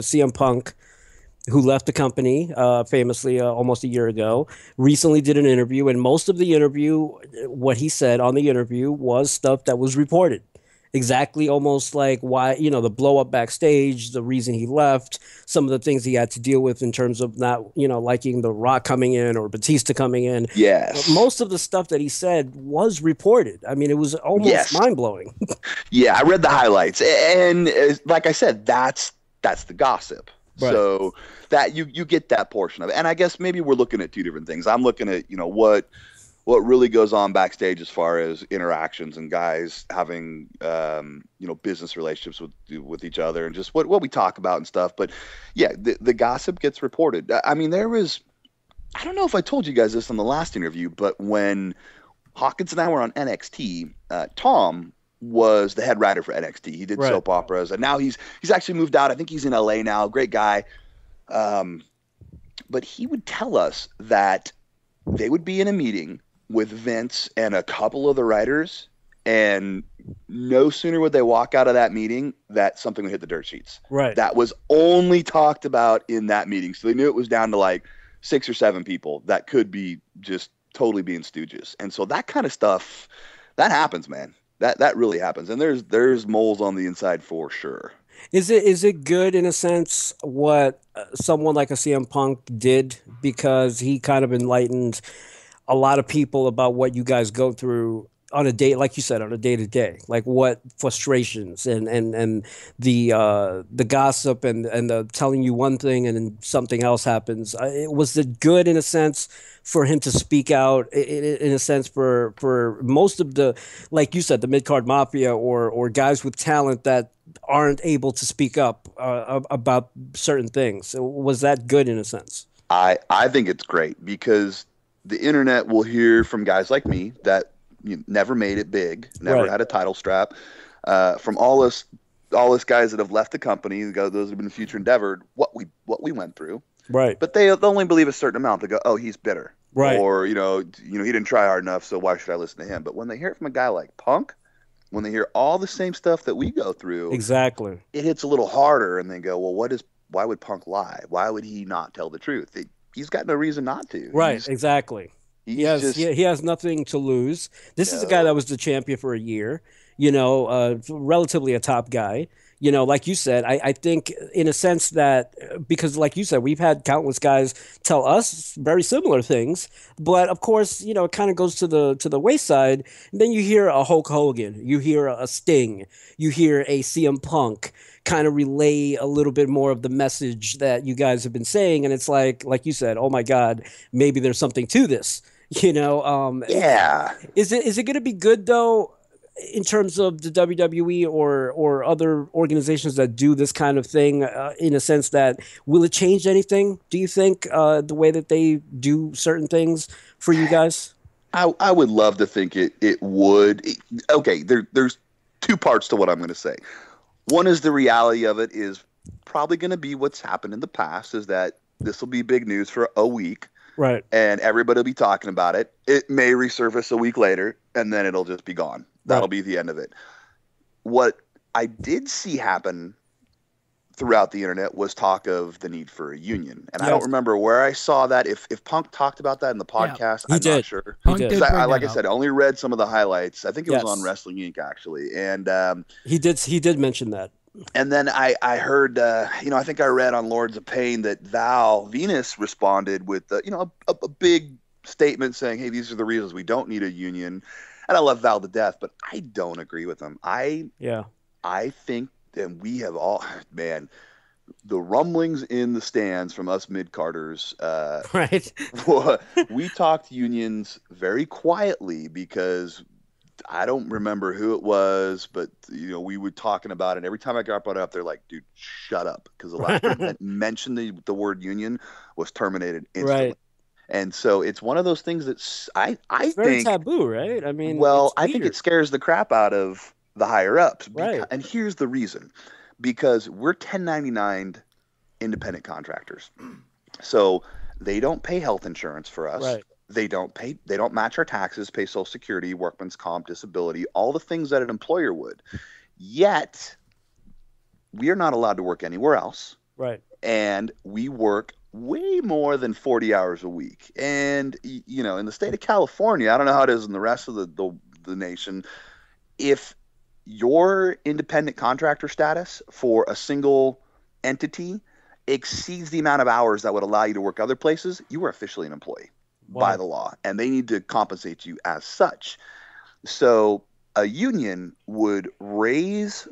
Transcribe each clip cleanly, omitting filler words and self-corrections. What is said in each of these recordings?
CM Punk, who left the company famously almost a year ago, recently did an interview, and most of the interview, what he said on the interview was stuff that was reported. Exactly, almost like why, the blow up backstage, the reason he left, some of the things he had to deal with in terms of not, liking The Rock coming in or Batista coming in. Yes. Most of the stuff that he said was reported. I mean, it was almost Yes. mind blowing. Yeah, I read the highlights, and like I said, that's the gossip. Right. So that you get that portion of it, and I guess maybe we're looking at two different things. I'm looking at what really goes on backstage as far as interactions and guys having business relationships with each other and just what we talk about and stuff. But yeah, the gossip gets reported. I mean, I don't know if I told you guys this on the last interview, but when Hawkins and I were on NXT, Tom was the head writer for NXT. He did Right. soap operas, and now he's actually moved out. I think he's in LA now. Great guy. But he would tell us that they would be in a meeting with Vince and a couple of the writers, and no sooner would they walk out of that meeting that something would hit the dirt sheets. Right. That was only talked about in that meeting. So they knew it was down to like 6 or 7 people that could be just totally being stooges. And so that kind of stuff, that happens, man. That really happens. And there's moles on the inside for sure. Is it good in a sense what someone like a CM Punk did, because he kind of enlightened a lot of people about what you guys go through on a day, like you said, on a day to day, like what frustrations and the gossip and the telling you one thing and then something else happens. Was it good in a sense for him to speak out in a sense for most of the, like you said, the mid card mafia or guys with talent that aren't able to speak up about certain things? So was that good in a sense? I think it's great because the internet will hear from guys like me that never made it big, never Right. had a title strap, from all us guys that have left the company, those that have been future endeavored, what we went through. Right. But they only believe a certain amount. They go, oh, he's bitter, Right. or he didn't try hard enough, so why should I listen to him? But when they hear it from a guy like Punk, when they hear all the same stuff that we go through, Exactly. it hits a little harder, and they go, well, why would Punk lie? Why would he not tell the truth? He's got no reason not to. Right, exactly. He He's has just he has nothing to lose. This is a guy that no. was the champion for a year, relatively a top guy. Like you said, I think in a sense that because like you said, we've had countless guys tell us very similar things, but of course, it kind of goes to the wayside. And then you hear a Hulk Hogan, you hear a Sting, you hear a CM Punk kind of relay a little bit more of the message that you guys have been saying, and it's like you said, oh my God, maybe there's something to this. Yeah. Is it going to be good though, in terms of the WWE or other organizations that do this kind of thing? In a sense that will it change anything? Do you think the way that they do certain things for you guys? I would love to think it would. Okay, there's two parts to what I'm going to say. One is the reality of it is probably going to be what's happened in the past, is that this will be big news for a week Right. and everybody will be talking about it. It may resurface a week later and then it'll just be gone. That'll Right. be the end of it. What I did see happen throughout the internet was talk of the need for a union. And I don't Yes. remember where I saw that. If Punk talked about that in the Yeah, podcast, He I'm not did. sure. He Punk did. Because did I bring like that I said, up. I only read some of the highlights. I think it was on Yes. Wrestling Inc. actually. He did mention that. And then I heard, I think I read on Lords of Pain that Val Venus responded with, a big statement saying, hey, these are the reasons we don't need a union. And I love Val to death, but I don't agree with him. Yeah. I think, and we have all, man, the rumblings in the stands from us mid-carders, Right. we talked unions very quietly because I don't remember who it was, but we were talking about it. Every time I got brought up, they're like, "Dude, shut up," because the last person that mentioned the word union was terminated instantly. Right. And so it's one of those things that's I It's very think, taboo, right? I mean, well, it's I think it weird. scares the crap out of the higher ups. Right. And here's the reason: because we're 1099 independent contractors, so they don't pay health insurance for us. Right. They don't match our taxes, pay Social Security, workman's comp, disability, all the things that an employer would. Yet we are not allowed to work anywhere else. Right. and we work way more than 40 hours a week. And in the state of California, I don't know how it is in the rest of the nation. If your independent contractor status for a single entity exceeds the amount of hours that would allow you to work other places, you are officially an employee by Wow. the law, and they need to compensate you as such. So a union would raise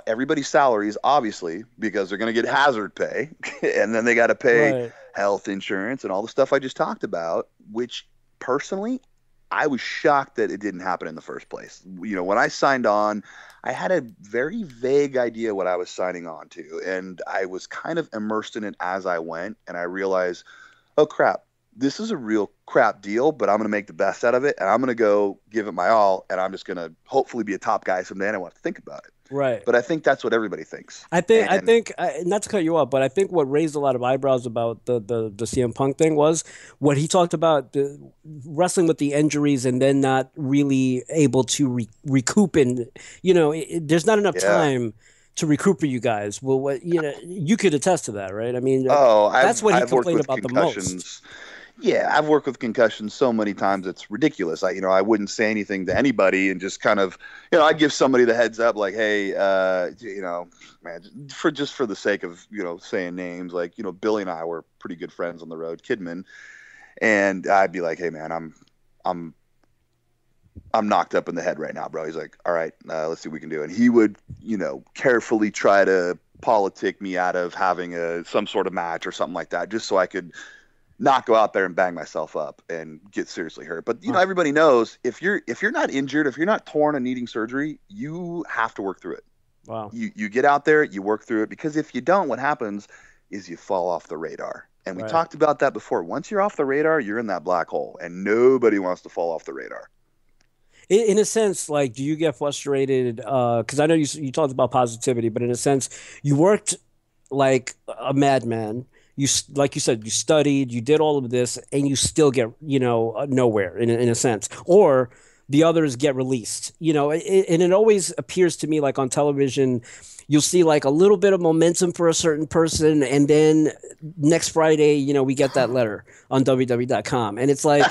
everybody's salaries, obviously, because they're going to get hazard pay, and then they got to pay Right. health insurance and all the stuff I just talked about, which personally, I was shocked that it didn't happen in the first place. When I signed on, I had a very vague idea what I was signing on to, and I was kind of immersed in it as I went, and I realized, oh crap, this is a real crap deal, but I'm going to make the best out of it, and I'm going to go give it my all, and I'm just going to hopefully be a top guy someday, and I want to think about it. Right. But I think that's what everybody thinks. I And think, not to cut you off, but I think what raised a lot of eyebrows about the CM Punk thing was what he talked about wrestling with the injuries and then not really able to recoup. And, there's not enough yeah, time to recoup for you guys. Well, you could attest to that, right? I mean, oh, that's I've what he I've worked complained with about the most. concussions. Yeah, I've worked with concussions so many times it's ridiculous. I wouldn't say anything to anybody and just kind of, I'd give somebody the heads up like, hey, man, for the sake of, saying names, like, Billy and I were pretty good friends on the road, Kidman, and I'd be like, hey man, I'm I'm knocked up in the head right now, bro. He's like, all right, let's see what we can do. And he would, carefully try to politic me out of having some sort of match or something like that, just so I could not go out there and bang myself up and get seriously hurt. But Wow. everybody knows if you're not injured, if you're not torn and needing surgery, you have to work through it. Wow. You get out there, you work through it, because if you don't, what happens is you fall off the radar. And we Right. talked about that before. Once you're off the radar, you're in that black hole, and nobody wants to fall off the radar. In a sense, like, do you get frustrated? Because I know you talked about positivity, but in a sense, you worked like a madman. Like you said, you studied, you did all of this, and you still get nowhere in a sense, or the others get released. And it always appears to me like on television, you'll see like a little bit of momentum for a certain person, and then next Friday, we get that letter on www.com, and it's like.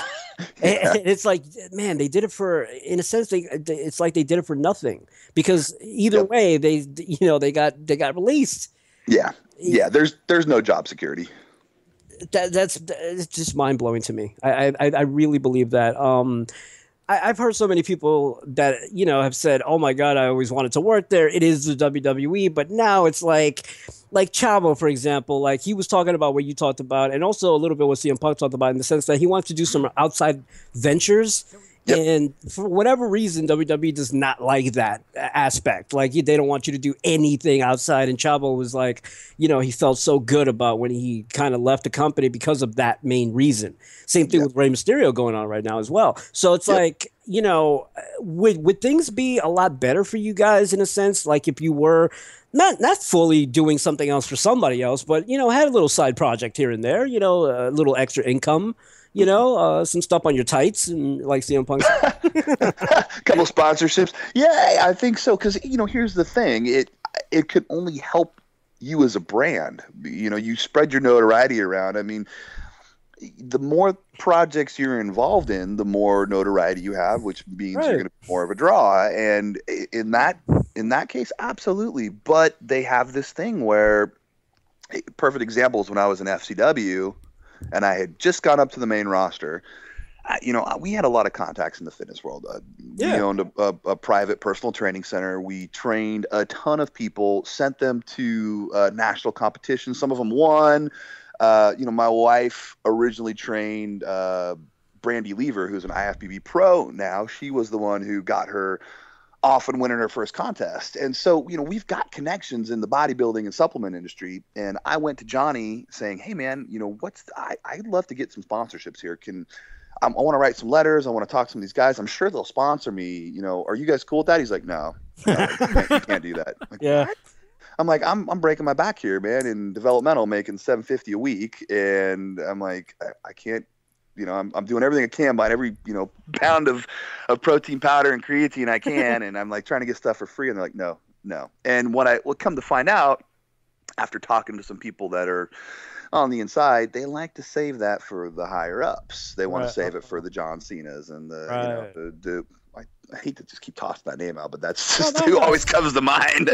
Yeah. It's like, man, they did it for, in a sense, it's like they did it for nothing because either Yep. way, they got released. Yeah. Yeah. There's no job security. That's it's just mind blowing to me. I really believe that. I've heard so many people that have said, "Oh my God, I always wanted to work there." It is the WWE, but now it's like Chavo, for example. Like he was talking about what you talked about, and also a little bit what CM Punk talked about in the sense that he wants to do some outside ventures. Yep. And for whatever reason, WWE does not like that aspect. Like they don't want you to do anything outside. And Chavo was like, he felt so good about when he kind of left the company because of that main reason. Same thing Yep. with Rey Mysterio going on right now as well. So it's Yep. like, would things be a lot better for you guys in a sense? Like if you were not fully doing something else for somebody else, but had a little side project here and there, a little extra income, some stuff on your tights and like CM Punk. Couple sponsorships. Yeah, I think so. Because here's the thing: it could only help you as a brand. You spread your notoriety around. I mean, the more projects you're involved in, the more notoriety you have, which means you're Right. going to be more of a draw. And in that case, absolutely. But they have this thing where perfect example is when I was in FCW and I had just gone up to the main roster. We had a lot of contacts in the fitness world. We Yeah. owned a private personal training center. We trained a ton of people, sent them to national competitions. Some of them won. My wife originally trained Brandy Lever, who's an IFBB pro now. She was the one who got her off and winning her first contest. And so, we've got connections in the bodybuilding and supplement industry. And I went to Johnny saying, hey man, I'd love to get some sponsorships here. I want to write some letters. I want to talk to some of these guys. I'm sure they'll sponsor me. Are you guys cool with that? He's like, no, you can't do that. I'm like, Yeah. what? I'm like, I'm breaking my back here, man, in developmental, making $750 a week. And I'm like, I can't, I'm doing everything I can, buying every, pound of protein powder and creatine I can. And I'm like trying to get stuff for free. And they're like, no. And what come to find out, after talking to some people that are on the inside, they like to save that for the higher ups. They want to Right. save it for the John Cenas and the, Right. I hate to just keep tossing that name out, but that's No, just no, who no. always comes to mind.